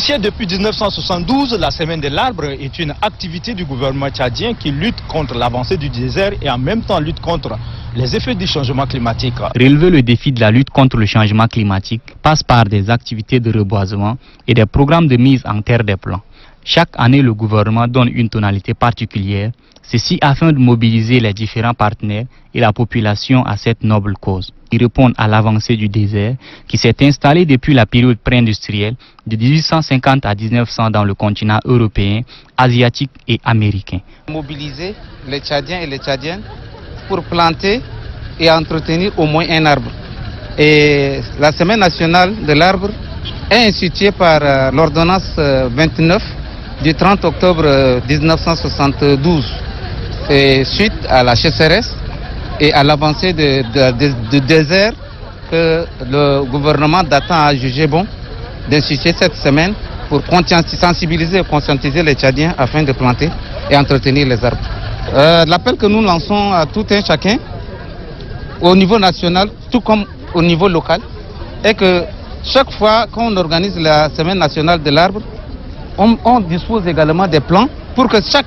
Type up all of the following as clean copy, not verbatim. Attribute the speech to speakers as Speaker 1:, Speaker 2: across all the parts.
Speaker 1: Initiée depuis 1972, la Semaine de l'Arbre est une activité du gouvernement tchadien qui lutte contre l'avancée du désert et en même temps lutte contre les effets du changement climatique.
Speaker 2: Relever le défi de la lutte contre le changement climatique passe par des activités de reboisement et des programmes de mise en terre des plants. Chaque année, le gouvernement donne une tonalité particulière, ceci afin de mobiliser les différents partenaires et la population à cette noble cause. Ils répondent à l'avancée du désert qui s'est installé depuis la période pré-industrielle de 1850 à 1900 dans le continent européen, asiatique et américain.
Speaker 3: Mobiliser les Tchadiens et les Tchadiennes pour planter et entretenir au moins un arbre. Et la Semaine nationale de l'arbre est instituée par l'ordonnance 29 du 30 octobre 1972. Et suite à la sécheresse et à l'avancée du désert que le gouvernement datant a jugé bon d'instituer cette semaine pour sensibiliser et conscientiser les Tchadiens afin de planter et entretenir les arbres. L'appel que nous lançons à tout un chacun, au niveau national, tout comme au niveau local, est que chaque fois qu'on organise la Semaine nationale de l'arbre, on dispose également des plans pour que chaque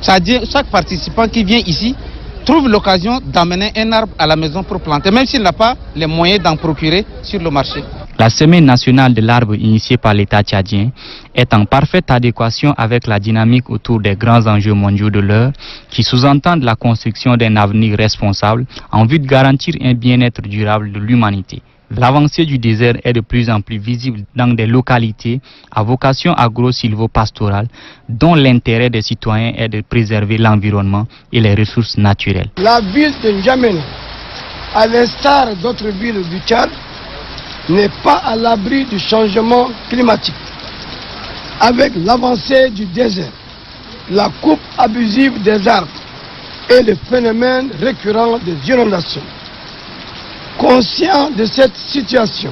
Speaker 3: Tchadien, chaque participant qui vient ici trouve l'occasion d'amener un arbre à la maison pour planter, même s'il n'a pas les moyens d'en procurer sur le marché.
Speaker 2: La Semaine nationale de l'arbre initiée par l'État tchadien est en parfaite adéquation avec la dynamique autour des grands enjeux mondiaux de l'heure qui sous-entendent la construction d'un avenir responsable en vue de garantir un bien-être durable de l'humanité. L'avancée du désert est de plus en plus visible dans des localités à vocation agro-silvopastorale dont l'intérêt des citoyens est de préserver l'environnement et les ressources naturelles.
Speaker 4: La ville de N'Djamena, à l'instar d'autres villes du Tchad, n'est pas à l'abri du changement climatique. Avec l'avancée du désert, la coupe abusive des arbres et le phénomène récurrent des inondations. Conscient de cette situation,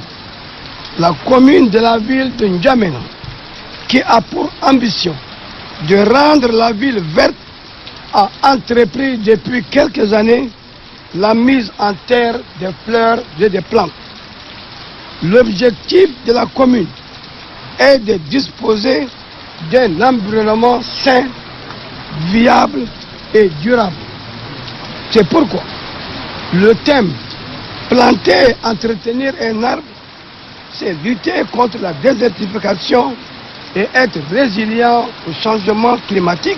Speaker 4: la commune de la ville de N'Djamena, qui a pour ambition de rendre la ville verte, a entrepris depuis quelques années la mise en terre des fleurs et des plantes. L'objectif de la commune est de disposer d'un environnement sain, viable et durable. C'est pourquoi le thème planter et entretenir un arbre, c'est lutter contre la désertification et être résilient au changement climatique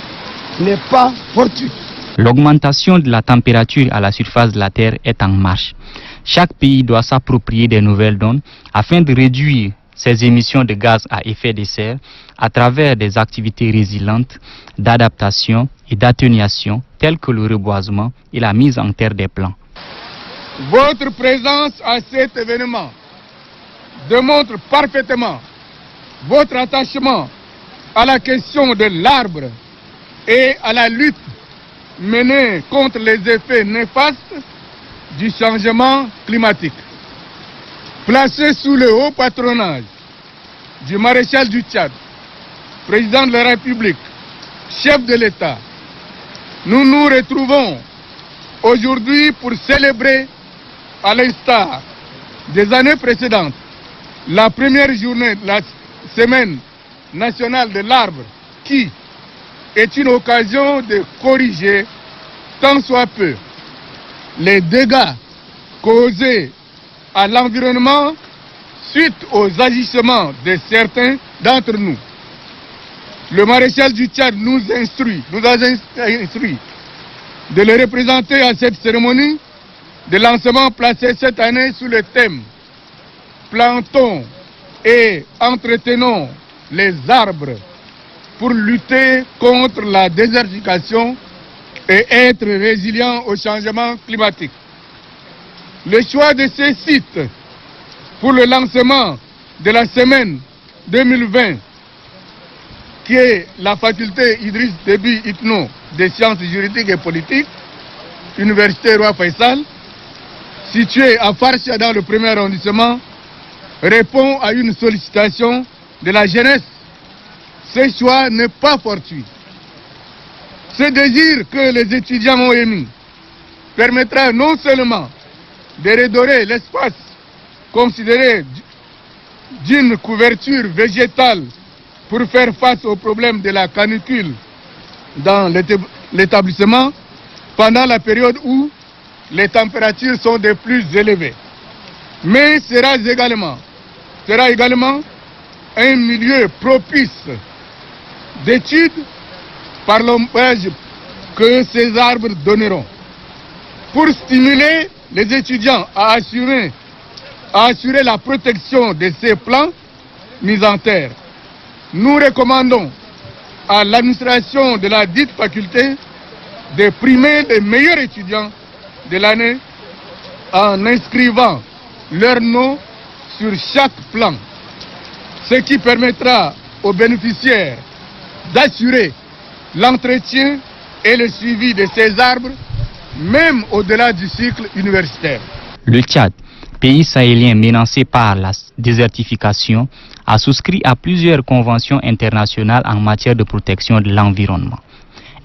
Speaker 4: n'est pas fortuit.
Speaker 2: L'augmentation de la température à la surface de la Terre est en marche. Chaque pays doit s'approprier des nouvelles donnes afin de réduire ses émissions de gaz à effet de serre à travers des activités résilientes d'adaptation et d'atténuation telles que le reboisement et la mise en terre des plants.
Speaker 5: Votre présence à cet événement démontre parfaitement votre attachement à la question de l'arbre et à la lutte menée contre les effets néfastes du changement climatique. Placé sous le haut patronage du maréchal du Tchad, président de la République, chef de l'État, nous nous retrouvons aujourd'hui pour célébrer, à l'instar des années précédentes, la première journée de la Semaine nationale de l'arbre, qui est une occasion de corriger, tant soit peu, les dégâts causés à l'environnement suite aux agissements de certains d'entre nous. Le maréchal du Tchad nous a instruit de le représenter à cette cérémonie de lancement placée cette année sous le thème « Plantons et entretenons les arbres pour lutter contre la désertification et être résilient au changement climatique ». Le choix de ces sites pour le lancement de la semaine 2020, qui est la faculté Idriss Déby Itno des sciences juridiques et politiques, Université Roi Faisal, située à Farsia dans le premier arrondissement, répond à une sollicitation de la jeunesse. Ce choix n'est pas fortuit. Ce désir que les étudiants ont émis permettra non seulement de redorer l'espace considéré d'une couverture végétale pour faire face au problème de la canicule dans l'établissement pendant la période où les températures sont des plus élevées. Mais sera également un milieu propice d'études par l'ombrage que ces arbres donneront. Pour stimuler les étudiants à assurer la protection de ces plants mis en terre, nous recommandons à l'administration de la dite faculté de primer les meilleurs étudiants de l'année en inscrivant leur nom sur chaque plan, ce qui permettra aux bénéficiaires d'assurer l'entretien et le suivi de ces arbres, même au-delà du cycle universitaire.
Speaker 2: Le Tchad, pays sahélien menacé par la désertification, a souscrit à plusieurs conventions internationales en matière de protection de l'environnement.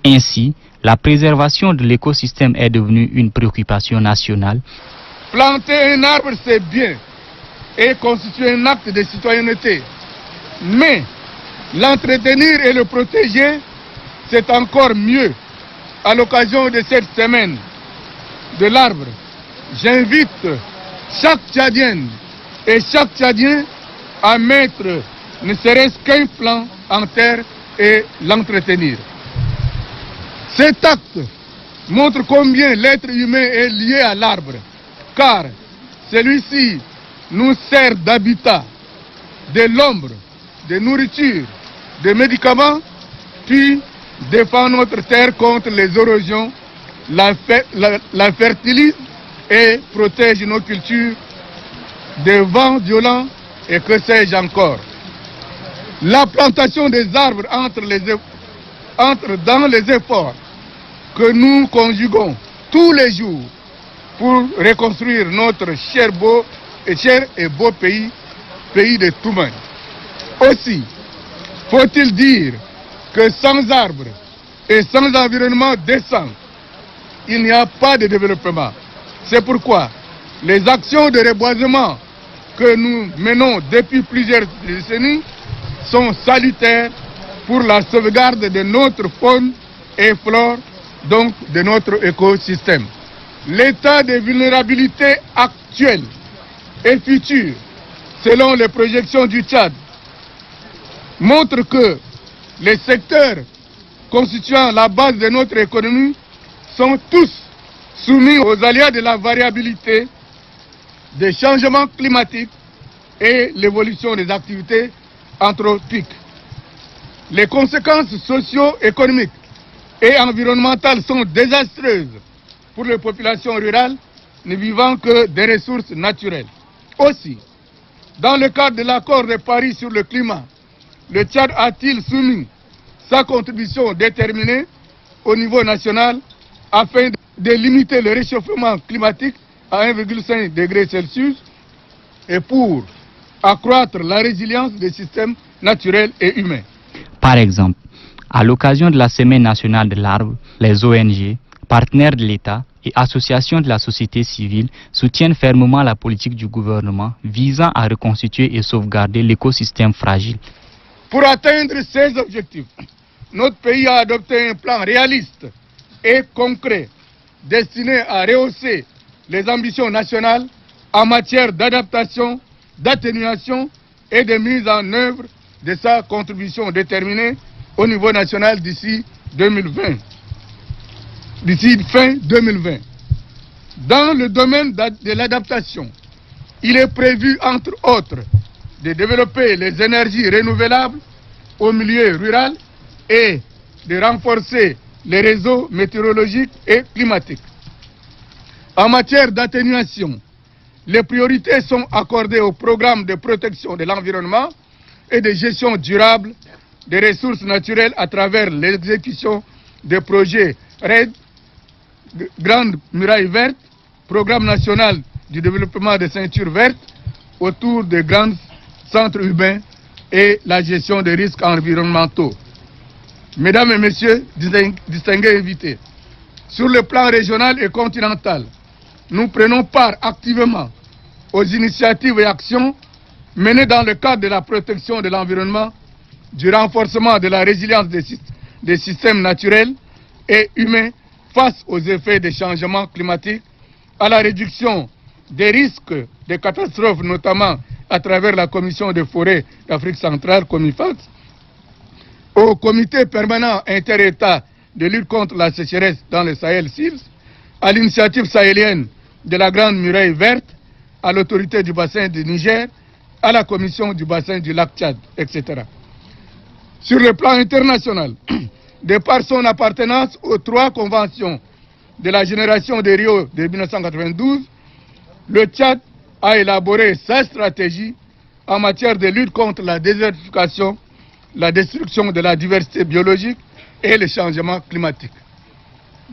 Speaker 2: Ainsi, la préservation de l'écosystème est devenue une préoccupation nationale.
Speaker 5: Planter un arbre, c'est bien et constitue un acte de citoyenneté. Mais l'entretenir et le protéger, c'est encore mieux. À l'occasion de cette semaine de l'arbre, j'invite chaque Tchadienne et chaque Tchadien à mettre ne serait-ce qu'un plant en terre et l'entretenir. Cet acte montre combien l'être humain est lié à l'arbre, car celui-ci nous sert d'habitat, de l'ombre, de nourriture, de médicaments, puis défend notre terre contre les érosions, la fertilise et protège nos cultures des vents violents et que sais-je encore. La plantation des arbres entre dans les efforts que nous conjuguons tous les jours pour reconstruire notre cher et beau pays, pays de Toumaï. Aussi, faut-il dire que sans arbres et sans environnement décent, il n'y a pas de développement. C'est pourquoi les actions de reboisement que nous menons depuis plusieurs décennies sont salutaires pour la sauvegarde de notre faune et flore, donc de notre écosystème. L'état de vulnérabilité actuel et futur, selon les projections du Tchad, montre que les secteurs constituant la base de notre économie sont tous soumis aux aléas de la variabilité, des changements climatiques et l'évolution des activités anthropiques. Les conséquences socio-économiques et environnementales sont désastreuses pour les populations rurales ne vivant que des ressources naturelles. Aussi, dans le cadre de l'accord de Paris sur le climat, le Tchad a-t-il soumis sa contribution déterminée au niveau national afin de limiter le réchauffement climatique à 1,5 degré Celsius et pour accroître la résilience des systèmes naturels et humains.
Speaker 2: Par exemple, à l'occasion de la Semaine nationale de l'arbre, les ONG, partenaires de l'État et associations de la société civile soutiennent fermement la politique du gouvernement visant à reconstituer et sauvegarder l'écosystème fragile.
Speaker 5: Pour atteindre ces objectifs, notre pays a adopté un plan réaliste et concret destiné à rehausser les ambitions nationales en matière d'adaptation, d'atténuation et de mise en œuvre de sa contribution déterminée au niveau national d'ici fin 2020. Dans le domaine de l'adaptation, il est prévu, entre autres, de développer les énergies renouvelables au milieu rural et de renforcer les réseaux météorologiques et climatiques. En matière d'atténuation, les priorités sont accordées au programme de protection de l'environnement et de gestion durable des ressources naturelles à travers l'exécution des projets RED, Grande Muraille Verte, Programme national du développement des ceintures vertes autour des grands centres urbains et la gestion des risques environnementaux. Mesdames et messieurs, distingués invités, sur le plan régional et continental, nous prenons part activement aux initiatives et actions menées dans le cadre de la protection de l'environnement du renforcement de la résilience des systèmes naturels et humains face aux effets des changements climatiques, à la réduction des risques de catastrophes, notamment à travers la Commission des forêts d'Afrique centrale, COMIFAX, au Comité permanent inter-État de lutte contre la sécheresse dans le Sahel SILS, à l'initiative sahélienne de la Grande Muraille Verte, à l'autorité du bassin du Niger, à la Commission du bassin du lac Tchad, etc. Sur le plan international, de par son appartenance aux 3 conventions de la génération de Rio de 1992, le Tchad a élaboré sa stratégie en matière de lutte contre la désertification, la destruction de la diversité biologique et le changement climatique.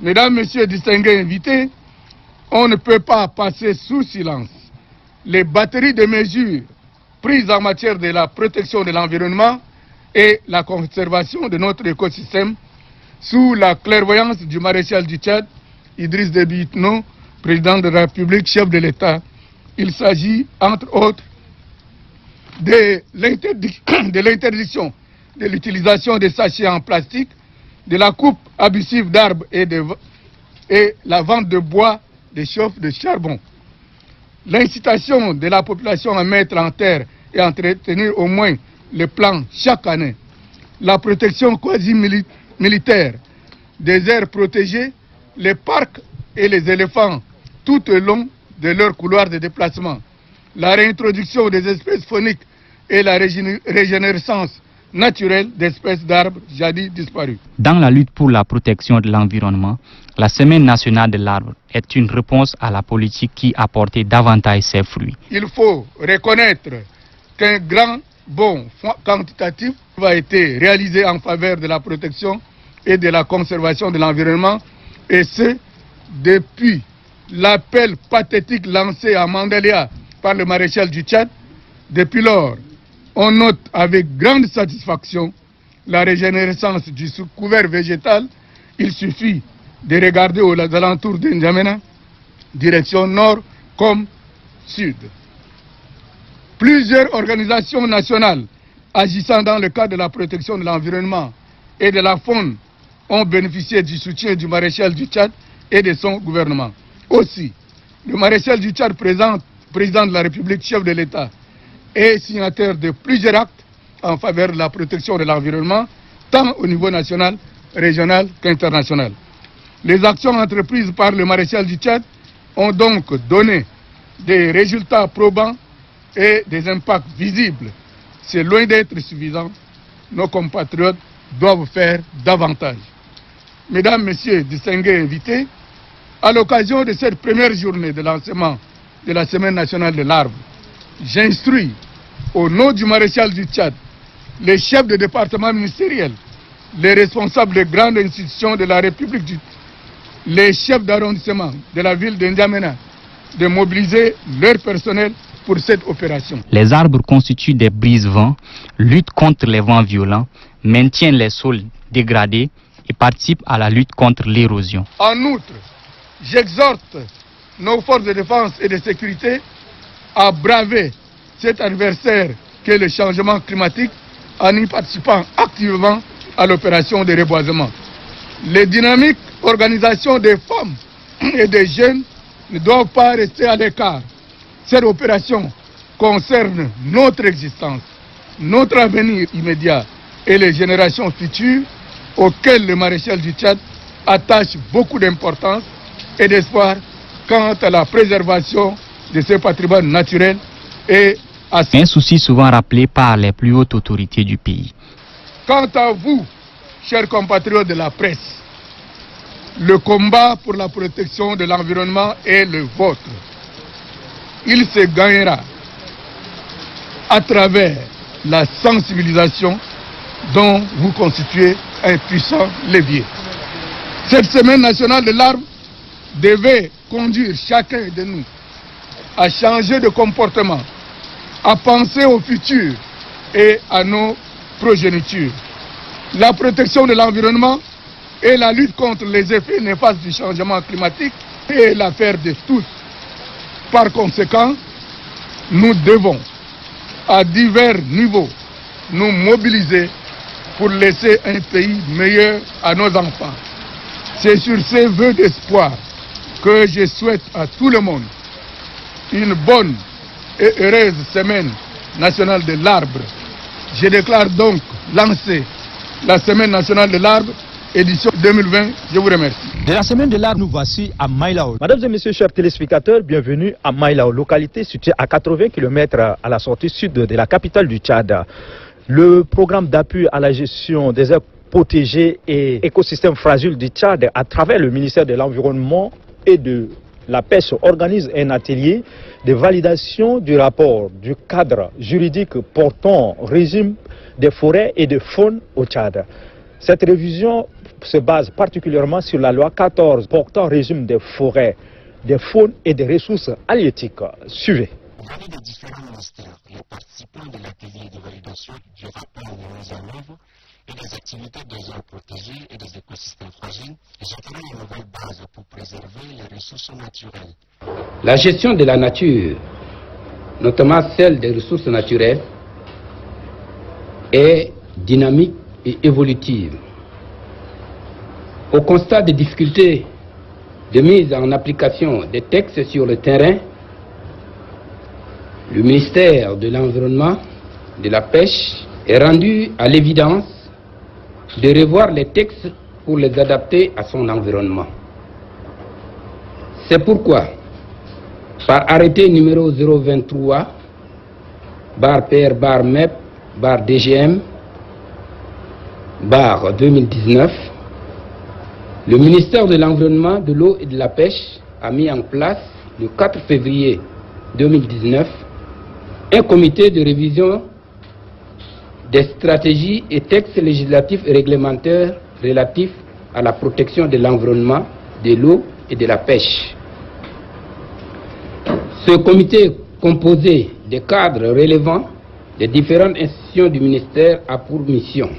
Speaker 5: Mesdames, Messieurs distingués invités, on ne peut pas passer sous silence les batteries de mesures prises en matière de la protection de l'environnement et la conservation de notre écosystème sous la clairvoyance du maréchal du Tchad, Idriss Déby Itno, président de la République, chef de l'État. Il s'agit, entre autres, de l'interdiction de l'utilisation des sachets en plastique, de la coupe abusive d'arbres et la vente de bois, de chauffe de charbon. L'incitation de la population à mettre en terre et entretenir au moins le plan chaque année. La protection quasi-militaire des aires protégées, les parcs et les éléphants tout au long de leur couloir de déplacement. La réintroduction des espèces fauniques et la régénérescence naturelle d'espèces d'arbres jadis disparues.
Speaker 2: Dans la lutte pour la protection de l'environnement, la Semaine nationale de l'arbre est une réponse à la politique qui a porté davantage ses fruits.
Speaker 5: Il faut reconnaître qu'un grand bond quantitatif a été réalisé en faveur de la protection et de la conservation de l'environnement, et ce, depuis l'appel pathétique lancé à Mandélia par le maréchal du Tchad. Depuis lors, on note avec grande satisfaction la régénérescence du sous-couvert végétal. Il suffit de regarder aux alentours de N'Djamena, direction nord comme sud. Plusieurs organisations nationales agissant dans le cadre de la protection de l'environnement et de la faune ont bénéficié du soutien du maréchal du Tchad et de son gouvernement. Aussi, le maréchal du Tchad, président de la République, chef de l'État, est signataire de plusieurs actes en faveur de la protection de l'environnement, tant au niveau national, régional qu'international. Les actions entreprises par le maréchal du Tchad ont donc donné des résultats probants et des impacts visibles. C'est loin d'être suffisant. Nos compatriotes doivent faire davantage. Mesdames, Messieurs, distingués invités, à l'occasion de cette première journée de lancement de la Semaine nationale de l'arbre, j'instruis au nom du maréchal du Tchad, les chefs de département ministériels, les responsables des grandes institutions de la République, les chefs d'arrondissement de la ville de N'Djamena, de mobiliser leur personnel pour cette opération.
Speaker 2: Les arbres constituent des brise-vents, luttent contre les vents violents, maintiennent les sols dégradés et participent à la lutte contre l'érosion.
Speaker 5: En outre, j'exhorte nos forces de défense et de sécurité à braver cet adversaire qu'est le changement climatique en y participant activement à l'opération de reboisement. Les dynamiques organisations des femmes et des jeunes ne doivent pas rester à l'écart. Cette opération concerne notre existence, notre avenir immédiat et les générations futures auxquelles le maréchal du Tchad attache beaucoup d'importance et d'espoir quant à la préservation de ce patrimoine naturel et à
Speaker 2: un souci souvent rappelé par les plus hautes autorités du pays.
Speaker 5: Quant à vous, chers compatriotes de la presse, le combat pour la protection de l'environnement est le vôtre. Il se gagnera à travers la sensibilisation dont vous constituez un puissant levier. Cette Semaine nationale de l'arbre devait conduire chacun de nous à changer de comportement, à penser au futur et à nos progénitures. La protection de l'environnement et la lutte contre les effets néfastes du changement climatique est l'affaire de tous. Par conséquent, nous devons, à divers niveaux, nous mobiliser pour laisser un pays meilleur à nos enfants. C'est sur ces vœux d'espoir que je souhaite à tout le monde une bonne et heureuse semaine nationale de l'arbre. Je déclare donc lancer la semaine nationale de l'arbre, édition 2020. Je vous remercie.
Speaker 1: De la semaine de l'arbre, nous voici à Maïlao. Mesdames et messieurs, chers téléspectateurs, bienvenue à Maïlao, localité située à 80 km à la sortie sud de la capitale du Tchad. Le programme d'appui à la gestion des aires protégées et écosystèmes fragiles du Tchad, à travers le ministère de l'Environnement et de la Pêche, organise un atelier de validation du rapport du cadre juridique portant régime des forêts et de faune au Tchad. Cette révision se base particulièrement sur la loi 14 portant régime des forêts, des faunes et des ressources halieutiques. Suivez.
Speaker 6: Parmi les différents ministères, les participants de l'atelier de validation du rapport de mise en œuvre et des activités des aires protégées et des écosystèmes fragiles jetteront une nouvelle base pour préserver les ressources naturelles.
Speaker 7: La gestion de la nature, notamment celle des ressources naturelles, est dynamique et évolutive. Au constat des difficultés de mise en application des textes sur le terrain, le ministère de l'Environnement, de la Pêche est rendu à l'évidence de revoir les textes pour les adapter à son environnement. C'est pourquoi, par arrêté numéro 023, /PR/MEP/DGM, 2019, le ministère de l'Environnement, de l'Eau et de la Pêche a mis en place, le 4 février 2019, un comité de révision des stratégies et textes législatifs et réglementaires relatifs à la protection de l'environnement, de l'eau et de la pêche. Ce comité composé des cadres relevant des différentes institutions du ministère a pour mission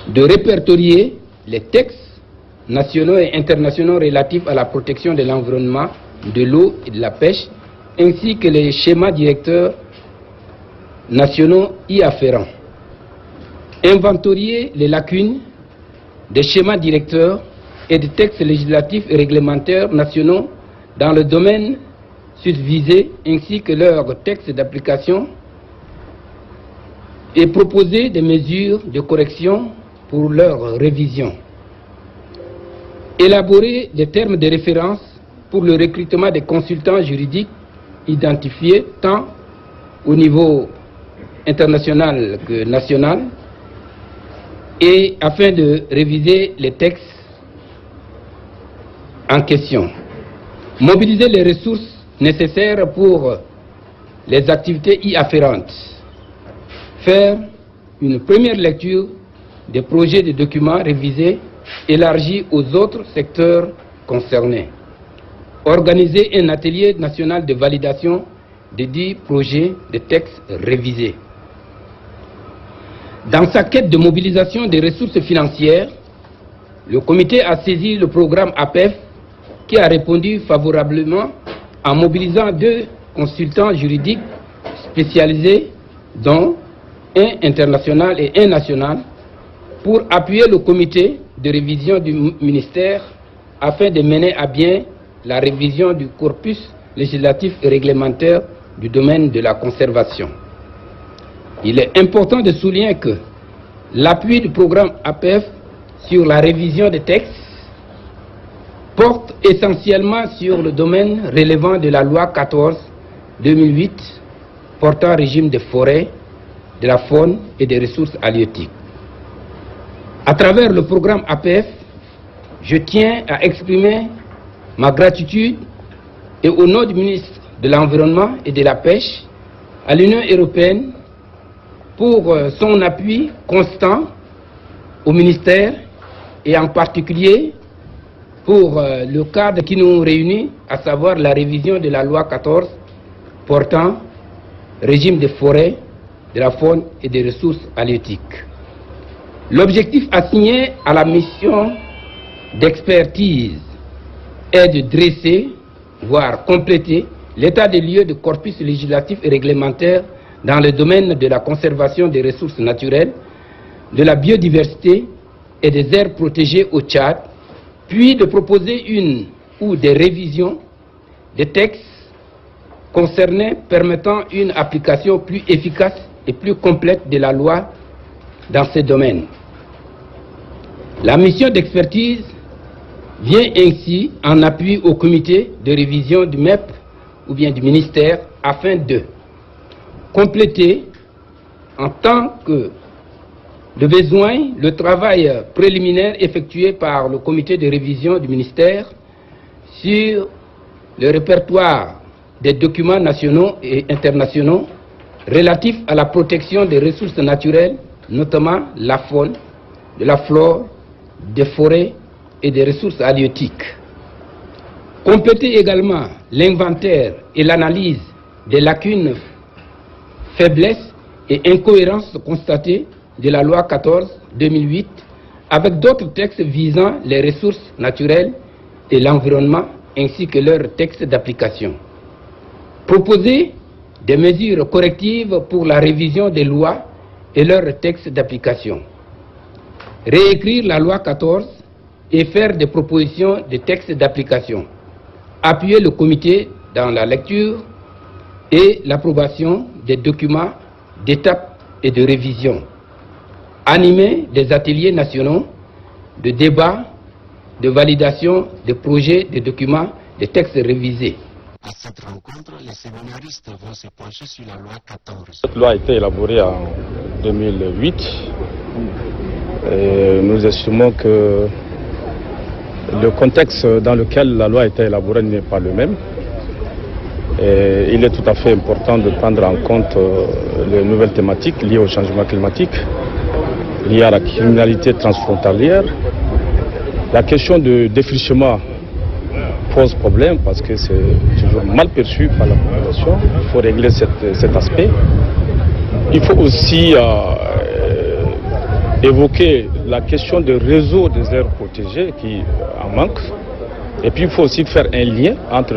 Speaker 7: de répertorier les textes nationaux et internationaux relatifs à la protection de l'environnement, de l'eau et de la pêche, ainsi que les schémas directeurs nationaux y afférents. Inventorier les lacunes des schémas directeurs et des textes législatifs et réglementaires nationaux dans le domaine susvisé, ainsi que leurs textes d'application, et proposer des mesures de correction pour leur révision. Élaborer des termes de référence pour le recrutement des consultants juridiques identifiés tant au niveau international que national, et afin de réviser les textes en question. Mobiliser les ressources nécessaires pour les activités y afférentes. Faire une première lecture des projets de documents révisés élargis aux autres secteurs concernés. Organiser un atelier national de validation des 10 projets de textes révisés. Dans sa quête de mobilisation des ressources financières, le comité a saisi le programme APEF qui a répondu favorablement en mobilisant 2 consultants juridiques spécialisés, dont un international et un national, pour appuyer le comité de révision du ministère afin de mener à bien la révision du corpus législatif et réglementaire du domaine de la conservation. Il est important de souligner que l'appui du programme APEF sur la révision des textes porte essentiellement sur le domaine relevant de la loi 14/2008 portant régime des forêts, de la faune et des ressources halieutiques. À travers le programme APEF, je tiens à exprimer ma gratitude et au nom du ministre de l'Environnement et de la Pêche à l'Union européenne pour son appui constant au ministère et en particulier pour le cadre qui nous réunit, à savoir la révision de la loi 14 portant régime des forêts, de la faune et des ressources halieutiques. L'objectif assigné à la mission d'expertise est de dresser, voire compléter, l'état des lieux de corpus législatif et réglementaire dans le domaine de la conservation des ressources naturelles, de la biodiversité et des aires protégées au Tchad, puis de proposer une ou des révisions des textes concernés permettant une application plus efficace et plus complète de la loi dans ces domaines. La mission d'expertise vient ainsi en appui au comité de révision du MEP ou bien du ministère afin de compléter en tant que de besoin le travail préliminaire effectué par le comité de révision du ministère sur le répertoire des documents nationaux et internationaux relatifs à la protection des ressources naturelles, notamment la faune, de la flore, des forêts et des ressources halieutiques. Compléter également l'inventaire et l'analyse des lacunes, faiblesses et incohérences constatées de la loi 14/2008 avec d'autres textes visant les ressources naturelles et l'environnement ainsi que leurs textes d'application. Proposer des mesures correctives pour la révision des lois et leurs textes d'application. Réécrire la loi 14 et faire des propositions de textes d'application. Appuyer le comité dans la lecture et l'approbation des documents d'étape et de révision. Animer des ateliers nationaux de débat, de validation des projets, des documents, des textes révisés.
Speaker 6: À cette rencontre, les séminaristes vont se pencher sur la loi 14.
Speaker 8: Cette loi a été élaborée en 2008 et nous estimons que le contexte dans lequel la loi a été élaborée n'est pas le même. Et il est tout à fait important de prendre en compte les nouvelles thématiques liées au changement climatique, liées à la criminalité transfrontalière. La question de défrichement pose problème parce que c'est toujours mal perçu par la population. Il faut régler cet aspect. Il faut aussi évoquer la question du réseau des aires protégées qui en manque. Et puis il faut aussi faire un lien entre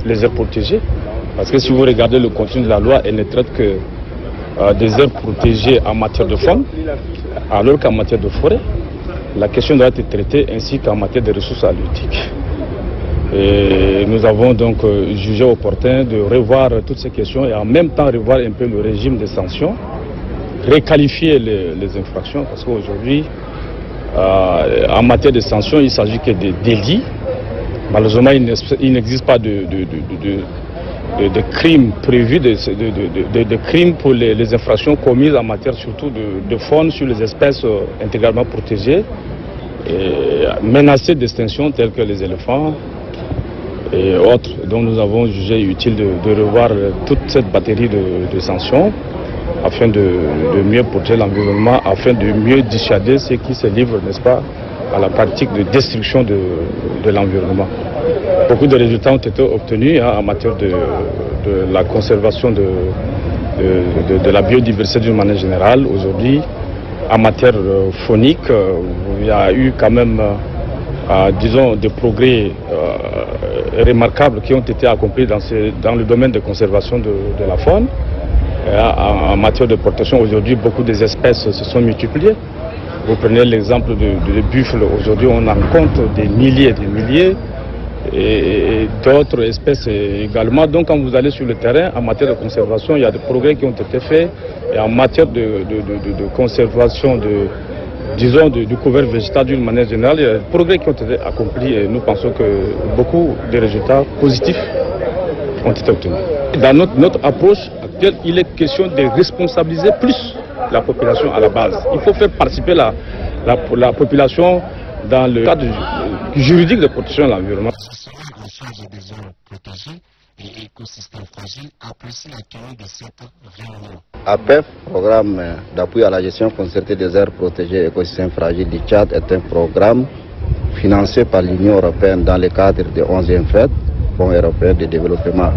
Speaker 8: les aires protégées. Parce que si vous regardez le contenu de la loi, elle ne traite que des aires protégées en matière de faune, alors qu'en matière de forêt, la question doit être traitée ainsi qu'en matière de ressources halieutiques. Et nous avons donc jugé opportun de revoir toutes ces questions et en même temps revoir un peu le régime des sanctions, requalifier les infractions, parce qu'aujourd'hui, en matière de sanctions, il ne s'agit que de délits. Malheureusement, il n'existe pas de crimes prévus, de crimes pour les infractions commises en matière surtout de faune sur les espèces intégralement protégées, et menacées d'extinction telles que les éléphants et autres. Donc nous avons jugé utile de revoir toute cette batterie de sanctions afin de mieux protéger l'environnement, afin de mieux dissuader ceux qui se livrent, n'est-ce pas, à la pratique de destruction de l'environnement. Beaucoup de résultats ont été obtenus en matière de la conservation de la biodiversité d'une manière générale. Aujourd'hui, en matière faunique, il y a eu quand même, disons, des progrès remarquables qui ont été accomplis dans le domaine de conservation de la faune. En matière de protection, aujourd'hui, beaucoup des espèces se sont multipliées. Vous prenez l'exemple de buffles, aujourd'hui on en compte des milliers et des milliers, et d'autres espèces également. Donc quand vous allez sur le terrain, en matière de conservation, il y a des progrès qui ont été faits, et en matière de conservation du couvert végétal d'une manière générale, il y a des progrès qui ont été accomplis, et nous pensons que beaucoup de résultats positifs ont été obtenus. Dans notre approche actuelle, il est question de responsabiliser plus la population à la base. Il faut faire participer la population dans le cadre juridique de protection de l'environnement.
Speaker 6: En charge des zones protégées et écosystèmes fragiles apprécie la tenue de cette réunion.
Speaker 9: APEF, programme d'appui à la gestion concertée des aires protégées et écosystèmes fragiles du Tchad, est un programme financé par l'Union européenne dans le cadre du 11e FED, Fonds européen de développement,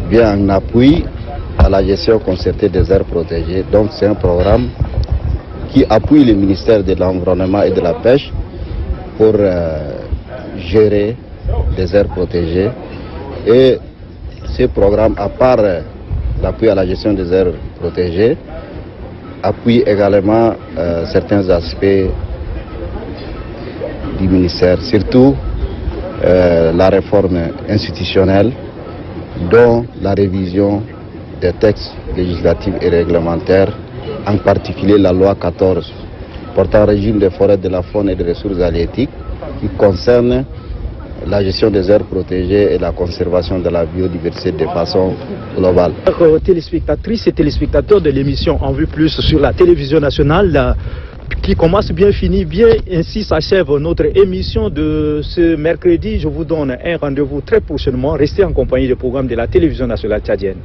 Speaker 9: bien en appui à la gestion concertée des aires protégées. Donc c'est un programme qui appuie le ministère de l'Environnement et de la Pêche pour gérer des aires protégées. Et ce programme, à part l'appui à la gestion des aires protégées, appuie également certains aspects du ministère, surtout la réforme institutionnelle, dont la révision des textes législatifs et réglementaires, en particulier la loi 14 portant régime des forêts, de la faune et des ressources halieutiques, qui concerne la gestion des aires protégées et la conservation de la biodiversité de façon globale.
Speaker 1: Téléspectatrices et téléspectateurs de l'émission En Vue Plus sur la télévision nationale, qui commence bien, finit bien, ainsi s'achève notre émission de ce mercredi. Je vous donne un rendez-vous très prochainement. Restez en compagnie des programmes de la télévision nationale tchadienne.